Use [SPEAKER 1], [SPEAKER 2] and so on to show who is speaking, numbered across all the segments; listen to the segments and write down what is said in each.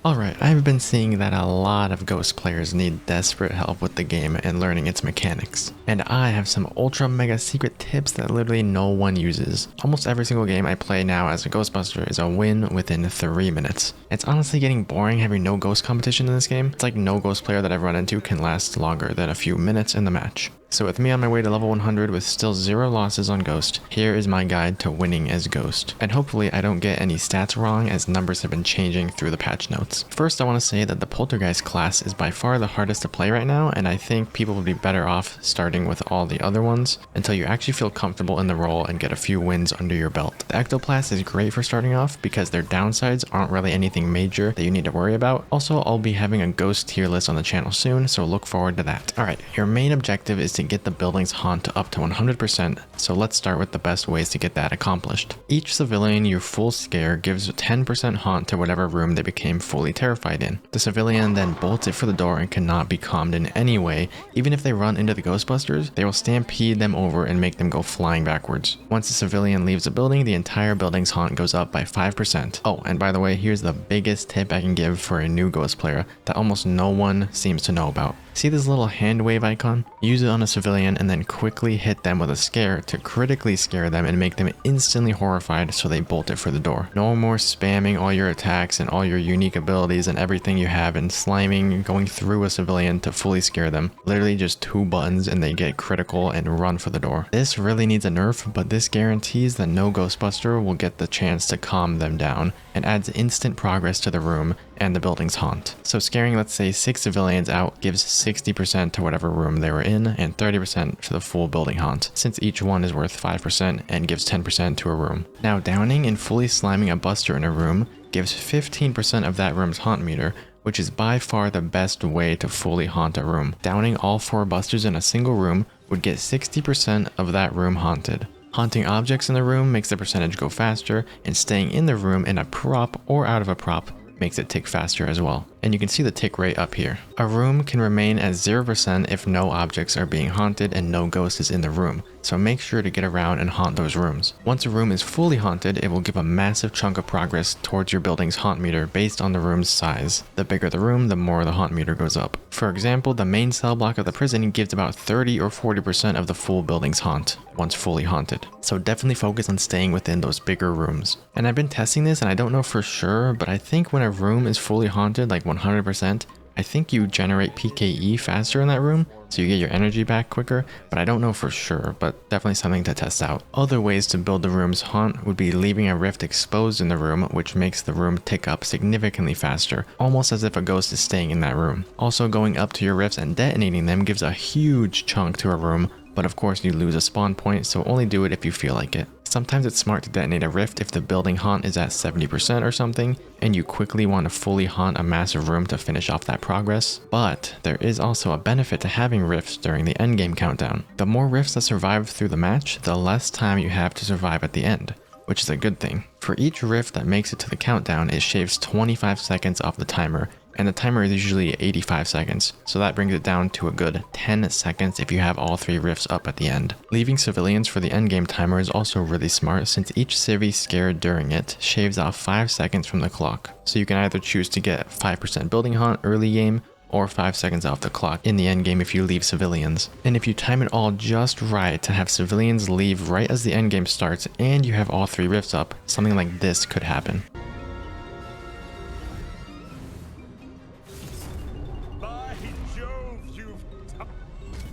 [SPEAKER 1] Alright, I've been seeing that a lot of Ghost players need desperate help with the game and learning its mechanics. And I have some ultra mega secret tips that literally no one uses. Almost every single game I play now as a Ghostbuster is a win within 3 minutes. It's honestly getting boring having no ghost competition in this game. It's like no ghost player that I've run into can last longer than a few minutes in the match. So with me on my way to level 100 with still 0 losses on Ghost, here is my guide to winning as Ghost. And hopefully I don't get any stats wrong as numbers have been changing through the patch notes. First I want to say that the Poltergeist class is by far the hardest to play right now, and I think people would be better off starting with all the other ones until you actually feel comfortable in the role and get a few wins under your belt. The Ectoplasm is great for starting off because their downsides aren't really anything major that you need to worry about. Also, I'll be having a Ghost tier list on the channel soon, so look forward to that. Alright, your main objective is to get the building's haunt to up to 100%, so let's start with the best ways to get that accomplished. Each civilian you full scare gives 10% haunt to whatever room they became fully terrified in. The civilian then bolts it for the door and cannot be calmed in any way. Even if they run into the Ghostbusters, they will stampede them over and make them go flying backwards. Once the civilian leaves the building, the entire building's haunt goes up by 5%. Oh, and by the way, here's the biggest tip I can give for a new Ghost player that almost no one seems to know about. See this little hand wave icon? Use it on a civilian and then quickly hit them with a scare to critically scare them and make them instantly horrified so they bolt it for the door. No more spamming all your attacks and all your unique abilities and everything you have and sliming going through a civilian to fully scare them. Literally just 2 buttons and they get critical and run for the door. This really needs a nerf, but this guarantees that no Ghostbuster will get the chance to calm them down and adds instant progress to the room and the building's haunt. So scaring, let's say 6 civilians out gives 60% to whatever room they were in and 30% to the full building haunt, since each one is worth 5% and gives 10% to a room. Now downing and fully sliming a buster in a room gives 15% of that room's haunt meter, which is by far the best way to fully haunt a room. Downing all 4 busters in a single room would get 60% of that room haunted. Haunting objects in the room makes the percentage go faster, and staying in the room in a prop or out of a prop makes it tick faster as well. And you can see the tick rate up here. A room can remain at 0% if no objects are being haunted and no ghost is in the room, so make sure to get around and haunt those rooms. Once a room is fully haunted, it will give a massive chunk of progress towards your building's haunt meter based on the room's size. The bigger the room, the more the haunt meter goes up. For example, the main cell block of the prison gives about 30 or 40% of the full building's haunt once fully haunted. So definitely focus on staying within those bigger rooms. And I've been testing this and I don't know for sure, but I think when a room is fully haunted, like 100%, I think you generate PKE faster in that room, so you get your energy back quicker, but I don't know for sure, but definitely something to test out. Other ways to build the room's haunt would be leaving a rift exposed in the room, which makes the room tick up significantly faster, almost as if a ghost is staying in that room. Also, going up to your rifts and detonating them gives a huge chunk to a room, but of course you lose a spawn point, so only do it if you feel like it. Sometimes it's smart to detonate a rift if the building haunt is at 70% or something, and you quickly want to fully haunt a massive room to finish off that progress. But there is also a benefit to having rifts during the endgame countdown. The more rifts that survive through the match, the less time you have to survive at the end, which is a good thing. For each rift that makes it to the countdown, it shaves 25 seconds off the timer, and the timer is usually 85 seconds, so that brings it down to a good 10 seconds if you have all 3 rifts up at the end. Leaving civilians for the endgame timer is also really smart, since each civvy scared during it shaves off 5 seconds from the clock, so you can either choose to get 5% building haunt early game, or 5 seconds off the clock in the endgame if you leave civilians. And if you time it all just right to have civilians leave right as the endgame starts and you have all 3 rifts up, something like this could happen.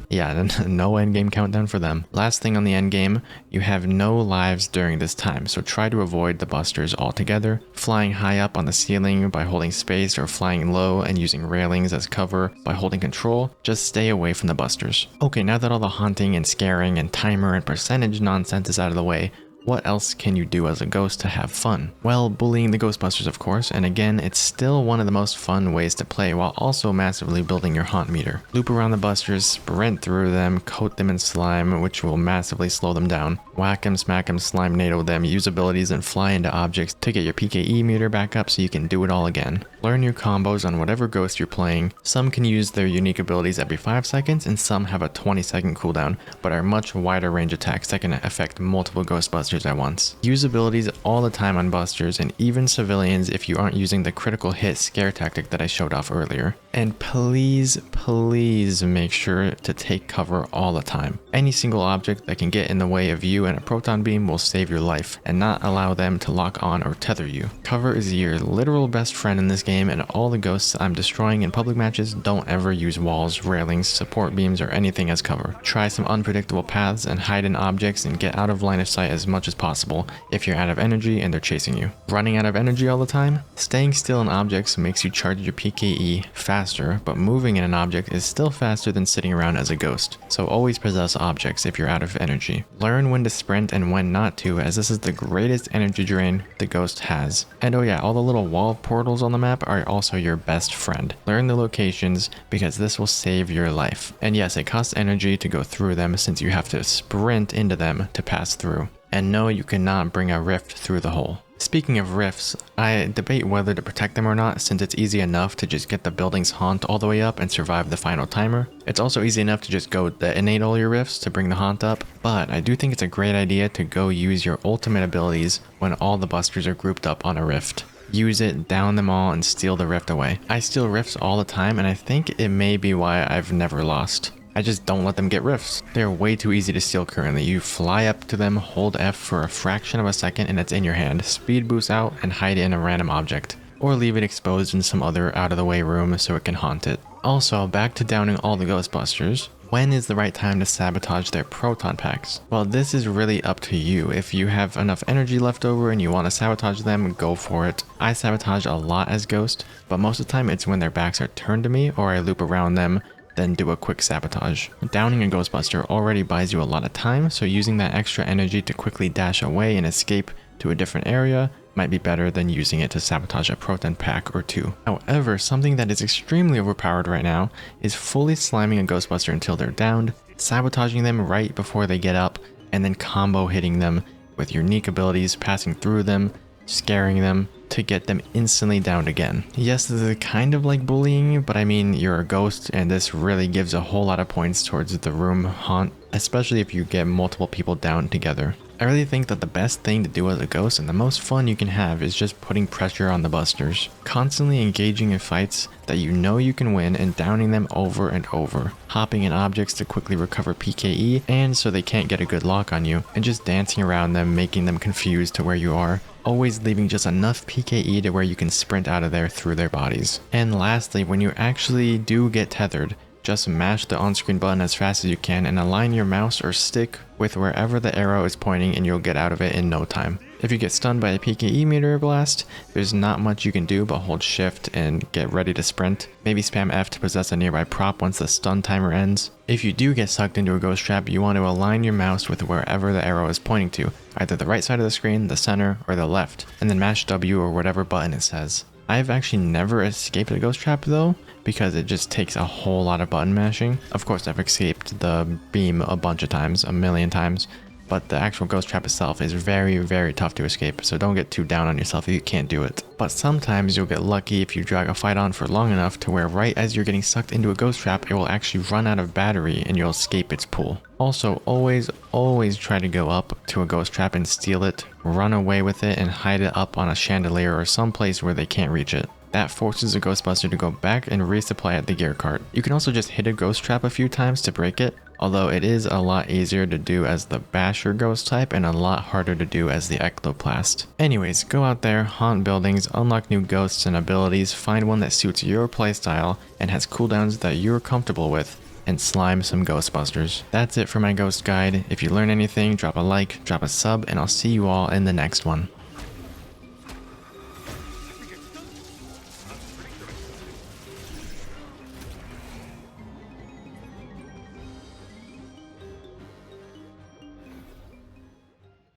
[SPEAKER 1] Yeah, no endgame countdown for them. Last thing on the endgame, you have no lives during this time, so try to avoid the busters altogether. Flying high up on the ceiling by holding space, or flying low and using railings as cover by holding control, just stay away from the busters. Okay, now that all the haunting and scaring and timer and percentage nonsense is out of the way, what else can you do as a ghost to have fun? Well, bullying the Ghostbusters, of course, and again, it's still one of the most fun ways to play while also massively building your haunt meter. Loop around the busters, sprint through them, coat them in slime, which will massively slow them down. Whack them, smack them, slime NATO them, use abilities and fly into objects to get your PKE meter back up so you can do it all again. Learn your combos on whatever ghost you're playing. Some can use their unique abilities every 5 seconds and some have a 20-second cooldown, but are much wider range attacks that can affect multiple Ghostbusters busters at once. Use abilities all the time on busters and even civilians if you aren't using the critical hit scare tactic that I showed off earlier. And please make sure to take cover all the time. Any single object that can get in the way of you and a proton beam will save your life and not allow them to lock on or tether you. Cover is your literal best friend in this game, and all the ghosts I'm destroying in public matches don't ever use walls, railings, support beams, or anything as cover. Try some unpredictable paths and hide in objects and get out of line of sight as much as possible if you're out of energy and they're chasing you. Running out of energy all the time? Staying still in objects makes you charge your PKE faster, but moving in an object is still faster than sitting around as a ghost, so always possess objects if you're out of energy. Learn when to sprint and when not to, as this is the greatest energy drain the ghost has. And oh yeah, all the little wall portals on the map are also your best friend. Learn the locations because this will save your life. And yes, it costs energy to go through them since you have to sprint into them to pass through. And no, you cannot bring a rift through the hole. Speaking of rifts, I debate whether to protect them or not since it's easy enough to just get the building's haunt all the way up and survive the final timer. It's also easy enough to just go detonate all your rifts to bring the haunt up, but I do think it's a great idea to go use your ultimate abilities when all the busters are grouped up on a rift. Use it, down them all, and steal the rift away. I steal rifts all the time, and I think it may be why I've never lost. I just don't let them get rifts. They're way too easy to steal currently. You fly up to them, hold F for a fraction of a second, and it's in your hand. Speed boost out and hide it in a random object. Or leave it exposed in some other out of the way room so it can haunt it. Also, back to downing all the Ghostbusters. When is the right time to sabotage their proton packs? Well, this is really up to you. If you have enough energy left over and you want to sabotage them, go for it. I sabotage a lot as Ghost, but most of the time it's when their backs are turned to me or I loop around them, then do a quick sabotage. Downing a Ghostbuster already buys you a lot of time, so using that extra energy to quickly dash away and escape to a different area might be better than using it to sabotage a proton pack or two. However, something that is extremely overpowered right now is fully slamming a Ghostbuster until they're downed, sabotaging them right before they get up, and then combo hitting them with unique abilities, passing through them, scaring them to get them instantly downed again. Yes, this is kind of like bullying, but I mean, you're a ghost and this really gives a whole lot of points towards the room haunt, especially if you get multiple people down together. I really think that the best thing to do as a ghost and the most fun you can have is just putting pressure on the busters. Constantly engaging in fights that you know you can win and downing them over and over. Hopping in objects to quickly recover PKE and so they can't get a good lock on you, and just dancing around them, making them confused to where you are. Always leaving just enough PKE to where you can sprint out of there through their bodies. And lastly, when you actually do get tethered, just mash the on-screen button as fast as you can and align your mouse or stick with wherever the arrow is pointing and you'll get out of it in no time. If you get stunned by a PKE meteor blast, there's not much you can do but hold shift and get ready to sprint. Maybe spam F to possess a nearby prop once the stun timer ends. If you do get sucked into a ghost trap, you want to align your mouse with wherever the arrow is pointing to, either the right side of the screen, the center, or the left, and then mash W or whatever button it says. I've actually never escaped a ghost trap though, because it just takes a whole lot of button mashing. Of course, I've escaped the beam a bunch of times, a million times, but the actual ghost trap itself is very, very tough to escape, so don't get too down on yourself if you can't do it. But sometimes you'll get lucky if you drag a fight on for long enough to where right as you're getting sucked into a ghost trap, it will actually run out of battery and you'll escape its pull. Also, always try to go up to a ghost trap and steal it, run away with it and hide it up on a chandelier or someplace where they can't reach it. That forces a Ghostbuster to go back and resupply at the gear cart. You can also just hit a ghost trap a few times to break it, although it is a lot easier to do as the Basher ghost type and a lot harder to do as the Ectoplast. Anyways, go out there, haunt buildings, unlock new ghosts and abilities, find one that suits your playstyle and has cooldowns that you're comfortable with, and slime some Ghostbusters. That's it for my ghost guide. If you learn anything, drop a like, drop a sub, and I'll see you all in the next one.